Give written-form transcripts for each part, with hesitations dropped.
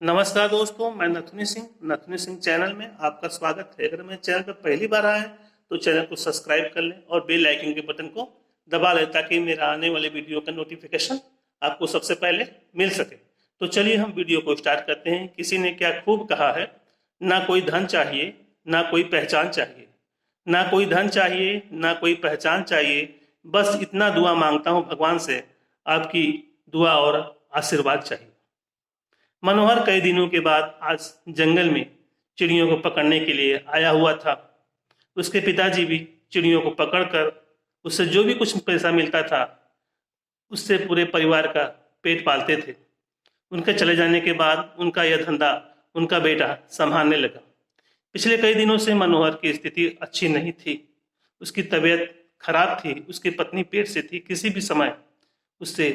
नमस्कार दोस्तों, मैं नथुनी सिंह चैनल में आपका स्वागत है। अगर मेरे चैनल पर पहली बार आए तो चैनल को सब्सक्राइब कर लें और बेल आइकन के बटन को दबा लें ताकि मेरा आने वाले वीडियो का नोटिफिकेशन आपको सबसे पहले मिल सके। तो चलिए हम वीडियो को स्टार्ट करते हैं। किसी ने क्या खूब कहा है, ना कोई धन चाहिए ना कोई पहचान चाहिए, ना कोई धन चाहिए ना कोई पहचान चाहिए, बस इतना दुआ मांगता हूँ भगवान से, आपकी दुआ और आशीर्वाद चाहिए। मनोहर कई दिनों के बाद आज जंगल में चिड़ियों को पकड़ने के लिए आया हुआ था। उसके पिताजी भी चिड़ियों को पकड़कर उससे जो भी कुछ पैसा मिलता था उससे पूरे परिवार का पेट पालते थे। उनके चले जाने के बाद उनका यह धंधा उनका बेटा संभालने लगा। पिछले कई दिनों से मनोहर की स्थिति अच्छी नहीं थी। उसकी तबीयत खराब थी, उसकी पत्नी पेट से थी, किसी भी समय उससे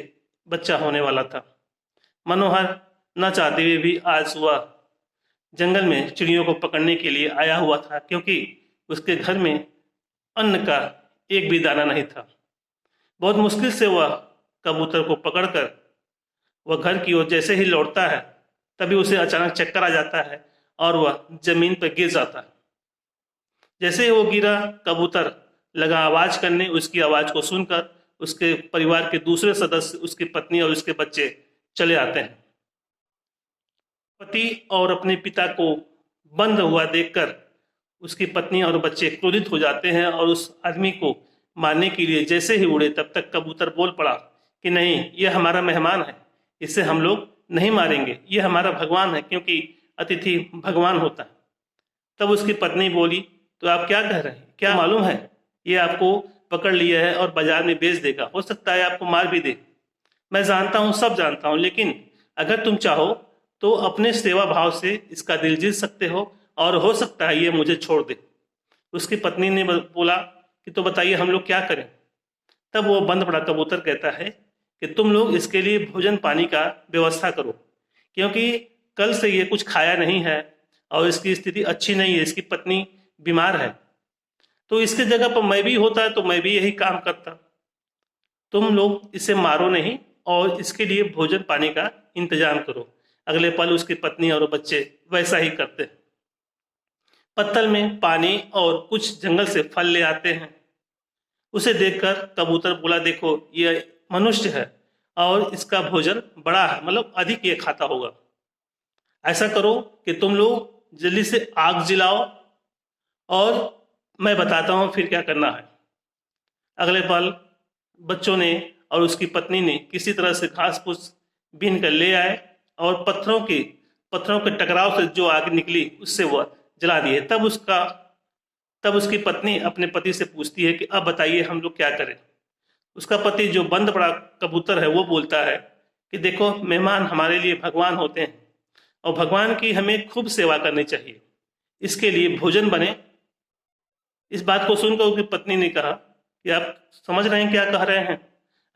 बच्चा होने वाला था। मनोहर न चाहते हुए भी आज वह जंगल में चिड़ियों को पकड़ने के लिए आया हुआ था, क्योंकि उसके घर में अन्न का एक भी दाना नहीं था। बहुत मुश्किल से वह कबूतर को पकड़कर वह घर की ओर जैसे ही लौटता है तभी उसे अचानक चक्कर आ जाता है और वह जमीन पर गिर जाता है। जैसे ही वो गिरा, कबूतर लगा आवाज करने। उसकी आवाज को सुनकर उसके परिवार के दूसरे सदस्य, उसकी पत्नी और उसके बच्चे चले आते हैं। पति और अपने पिता को बंद हुआ देखकर उसकी पत्नी और बच्चे क्रोधित हो जाते हैं और उस आदमी को मारने के लिए जैसे ही उड़े तब तक कबूतर बोल पड़ा कि नहीं, यह हमारा मेहमान है, इसे हम लोग नहीं मारेंगे, यह हमारा भगवान है, क्योंकि अतिथि भगवान होता है। तब उसकी पत्नी बोली, तो आप क्या कह रहे हैं? क्या मालूम है ये आपको पकड़ लिया है और बाजार में बेच देगा, हो सकता है आपको मार भी दे। मैं जानता हूँ, सब जानता हूँ, लेकिन अगर तुम चाहो तो अपने सेवा भाव से इसका दिल जीत सकते हो और हो सकता है ये मुझे छोड़ दे। उसकी पत्नी ने बोला कि तो बताइए हम लोग क्या करें। तब वो बंद पड़ा कबूतर कहता है कि तुम लोग इसके लिए भोजन पानी का व्यवस्था करो, क्योंकि कल से ये कुछ खाया नहीं है और इसकी स्थिति अच्छी नहीं है, इसकी पत्नी बीमार है। तो इसके जगह पर मैं भी होता तो मैं भी यही काम करता। तुम लोग इसे मारो नहीं और इसके लिए भोजन पानी का इंतजाम करो। अगले पल उसकी पत्नी और बच्चे वैसा ही करते हैं। पत्तल में पानी और कुछ जंगल से फल ले आते हैं। उसे देखकर कबूतर बोला, देखो ये मनुष्य है और इसका भोजन बड़ा है, मतलब अधिक ये खाता होगा। ऐसा करो कि तुम लोग जल्दी से आग जलाओ और मैं बताता हूं फिर क्या करना है। अगले पल बच्चों ने और उसकी पत्नी ने किसी तरह से घास फूस बीन कर ले आए और पत्थरों के टकराव से जो आग निकली उससे वह जला दिए। तब उसकी पत्नी अपने पति से पूछती है कि अब बताइए हम लोग क्या करें। उसका पति जो बंद पड़ा कबूतर है वो बोलता है कि देखो, मेहमान हमारे लिए भगवान होते हैं और भगवान की हमें खूब सेवा करनी चाहिए, इसके लिए भोजन बने। इस बात को सुनकर उसकी पत्नी ने कहा कि आप समझ रहे हैं क्या कह रहे हैं,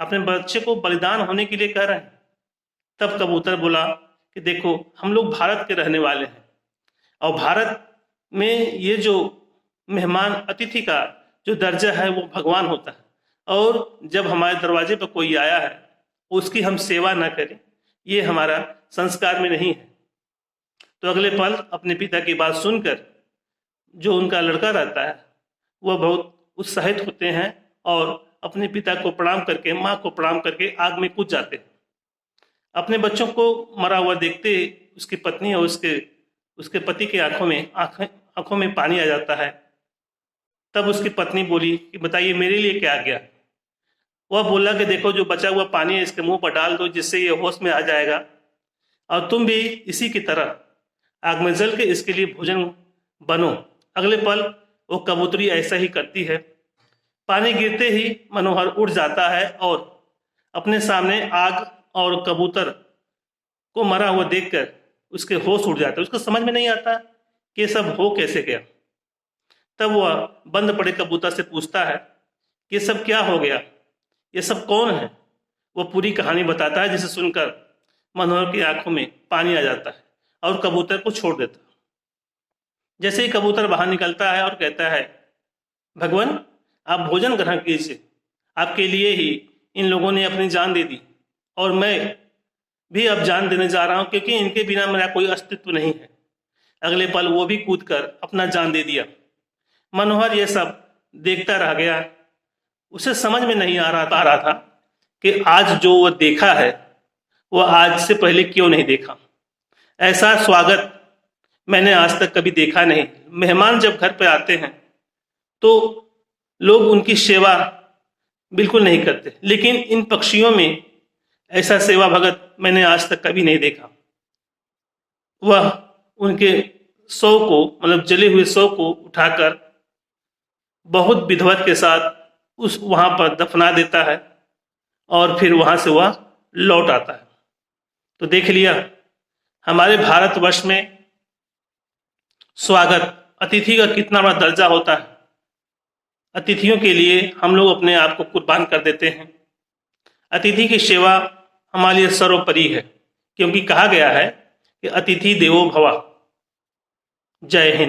अपने बच्चे को बलिदान होने के लिए कह रहे हैं। तब कबूतर बोला कि देखो, हम लोग भारत के रहने वाले हैं और भारत में ये जो मेहमान अतिथि का जो दर्जा है वो भगवान होता है, और जब हमारे दरवाजे पर कोई आया है उसकी हम सेवा ना करें, ये हमारा संस्कार में नहीं है। तो अगले पल अपने पिता की बात सुनकर जो उनका लड़का रहता है वह बहुत उत्साहित होते हैं और अपने पिता को प्रणाम करके, माँ को प्रणाम करके आग में कूद जाते हैं। अपने बच्चों को मरा हुआ देखते उसकी पत्नी और उसके पति के आंखों में पानी आ जाता है। तब उसकी पत्नी बोली कि बताइए मेरे लिए क्या आ गया। वह बोला कि देखो, जो बचा हुआ पानी है इसके मुंह पर डाल दो, जिससे ये होश में आ जाएगा, और तुम भी इसी की तरह आग में जल के इसके लिए भोजन बनो। अगले पल वो कबूतरी ऐसा ही करती है। पानी गिरते ही मनोहर उठ जाता है और अपने सामने आग और कबूतर को मरा हुआ देखकर उसके होश उड़ जाते हैं। उसको समझ में नहीं आता कि ये सब हो कैसे गया। तब वह बंद पड़े कबूतर से पूछता है कि ये सब क्या हो गया, ये सब कौन है। वो पूरी कहानी बताता है, जिसे सुनकर मनोहर की आंखों में पानी आ जाता है और कबूतर को छोड़ देता है। जैसे ही कबूतर बाहर निकलता है और कहता है, भगवान आप भोजन ग्रहण कीजिए, आपके लिए ही इन लोगों ने अपनी जान दे दी और मैं भी अब जान देने जा रहा हूं, क्योंकि इनके बिना मेरा कोई अस्तित्व नहीं है। अगले पल वो भी कूदकर अपना जान दे दिया। मनोहर ये सब देखता रह गया। उसे समझ में नहीं आ रहा था कि आज जो वो देखा है वह आज से पहले क्यों नहीं देखा। ऐसा स्वागत मैंने आज तक कभी देखा नहीं। मेहमान जब घर पे आते हैं तो लोग उनकी सेवा बिल्कुल नहीं करते, लेकिन इन पक्षियों में ऐसा सेवा भगत मैंने आज तक कभी नहीं देखा। वह उनके शव को, मतलब जले हुए शव को उठाकर बहुत विधिवत के साथ उस वहां पर दफना देता है और फिर वहां से वह लौट आता है। तो देख लिया हमारे भारतवर्ष में स्वागत, अतिथि का कितना बड़ा दर्जा होता है। अतिथियों के लिए हम लोग अपने आप को कुर्बान कर देते हैं। अतिथि की सेवा हमारे लिए सर्वोपरि है, क्योंकि कहा गया है कि अतिथि देवो भव। जय हिंद।